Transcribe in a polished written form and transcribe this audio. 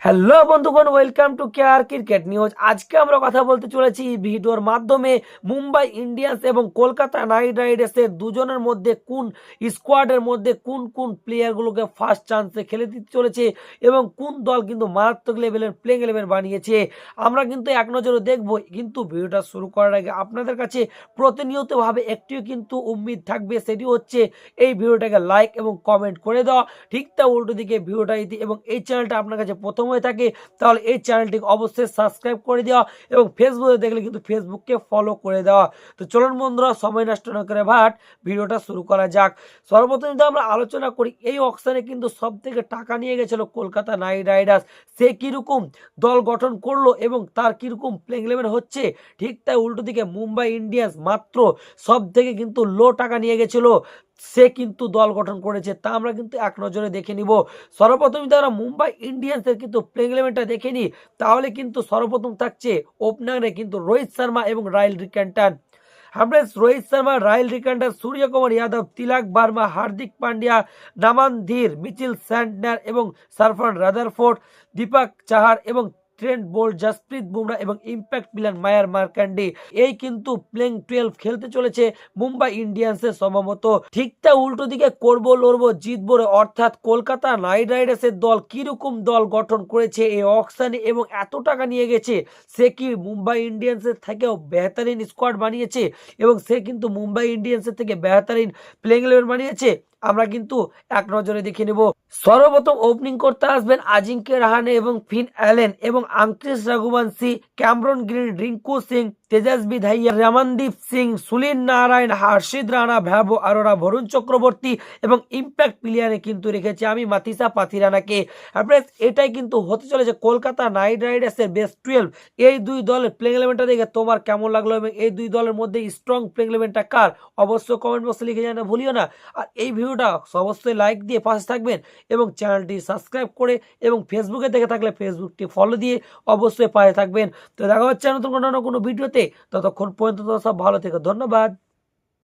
Hello বন্ধুগণ, welcome to care cricket news. আজকে আমরা কথা বলতে চলেছি ভিডিওর মাধ্যমে মুম্বাই ইন্ডিয়ান্স এবং কলকাতা নাইট রাইডার্সের দুজনের মধ্যে কোন স্কোয়াডের মধ্যে কোন কোন প্লেয়ারগুলোকে ফার্স্ট চান্সে খেলে দিতে চলেছে এবং কোন দল কিন্তু মারাত্মক লেভেলের প্লেইং ইলেভেন বানিয়েছে আমরা কিন্তু এক নজরে দেখব। কিন্তু ভিডিওটা শুরু করার আগে আপনাদের কাছে প্রতিনিয়তভাবে একটিও কিন্তু উম্মিদ থাকবে, সেটি হচ্ছে এই ভিডিওটাকে লাইক এবং কমেন্ট করে দেওয়া। ঠিক তা উল্টো দিকে ভিডিওটা এবং এই চ্যানেলটা আপনার কাছে প্রথম হয়ে থাকে তাহলে এই চ্যানেলটিকে অবশ্যই সাবস্ক্রাইব করে দেওয়া এবং ফেসবুকে দেখলে কিন্তু ফেসবুককে ফলো করে দেওয়া। তো চলুন বন্ধুরা, সময় নষ্ট না করে ভিডিওটা শুরু করা যাক। সর্বপ্রথম যদি আমরা আলোচনা করি, এই অকশনে কিন্তু সব থেকে টাকা নিয়ে গেছিল কলকাতা নাইট রাইডার্স। সে কিরকম দল গঠন করলো এবং তার কিরকম প্লেইং ইলেভেন হচ্ছে, ঠিক তাই উল্টো দিকে মুম্বাই ইন্ডিয়ান্স মাত্র সব থেকে কিন্তু লো টাকা নিয়ে গেছিল, সে কিন্তু দল গঠন করেছে। তা আমরা কিন্তু এক নজরে দেখে নিব। সর্বপ্রথম যদি আমরা মুম্বাই ইন্ডিয়ান্সের কিন্তু প্লেইং ইলেভেনটা দেখে নিই, তাহলে কিন্তু সর্বপ্রথম থাকছে ওপেনারে কিন্তু রোহিত শর্মা এবং রাইল রিকান্টন। রোহিত শর্মা, রাইল রিকান্টন, সূর্যকুমার যাদব, তিলক বার্মা, হার্দিক পান্ডিয়া, নামান ধীর, মিচেল স্যান্টনার এবং সারফরান রাদারফোর্ড, দীপক চাহার এবং ট্রেন্ট বোল্ট, জসপ্রীত বুমরা এবং ইম্প্যাক্ট প্লেয়ার মায়ার মার্কান্ডি। এই কিন্তু প্লেইং 12 খেলতে চলেছে মুম্বাই ইন্ডিয়ান্সের সম্ভবত। ঠিক তা উল্টো দিকে করবো লড়বো জিতবো রে, অর্থাৎ কলকাতা নাইট রাইডার্সের দল কিরকম দল গঠন করেছে এই অকশনে এবং এত টাকা নিয়ে গেছে, সে কি মুম্বাই ইন্ডিয়ান্সের থেকেও বেহতারিন স্কোয়াড বানিয়েছে এবং সে কিন্তু মুম্বাই ইন্ডিয়ান্সের থেকে বেহতারিন প্লেইং ইলেভেন বানিয়েছে, আমরা কিন্তু এক নজরে দেখে নেব। সর্বপ্রথম ওপেনিং করতে আসবেন আজিঙ্ক্য রাহানে এবং ফিন অ্যালেন এবং আঙ্কিশ রঘুবংশী, ক্যামরন গ্রিন, রিঙ্কু সিং, তেজস্বী ধাইয়া, রমনদীপ সিং, সুনীল নারায়ণ, হর্ষিত রানা, ভ্যাভ আরোরা, বরুণ চক্রবর্তী এবং ইম্প্যাক্ট প্লেয়ারে কিন্তু রেখেছি আমি মাতিসা পাথিরানাকে। এটাই কিন্তু হতে চলেছে কলকাতা নাইট রাইডার্সের বেস্ট 12। এই দুই দলের প্লেইং ইলেভেনটা দেখে তোমার কেমন লাগলো এবং এই দুই দলের মধ্যে স্ট্রং প্লেইং ইলেভেনটা কার, অবশ্যই কমেন্ট বক্সে লিখে জানাতে ভুলিও না। আর এই ভিডিওটা অবশ্যই লাইক দিয়ে পাশে থাকবেন এবং চ্যানেলটি সাবস্ক্রাইব করে এবং ফেসবুকে দেখে থাকলে ফেসবুকটি ফলো দিয়ে অবশ্যই পাশে থাকবেন। তো দেখা হচ্ছে নতুন কোনো ভিডিওতে, ততক্ষণ পর্যন্ত সব ভালো থেকে ধন্যবাদ।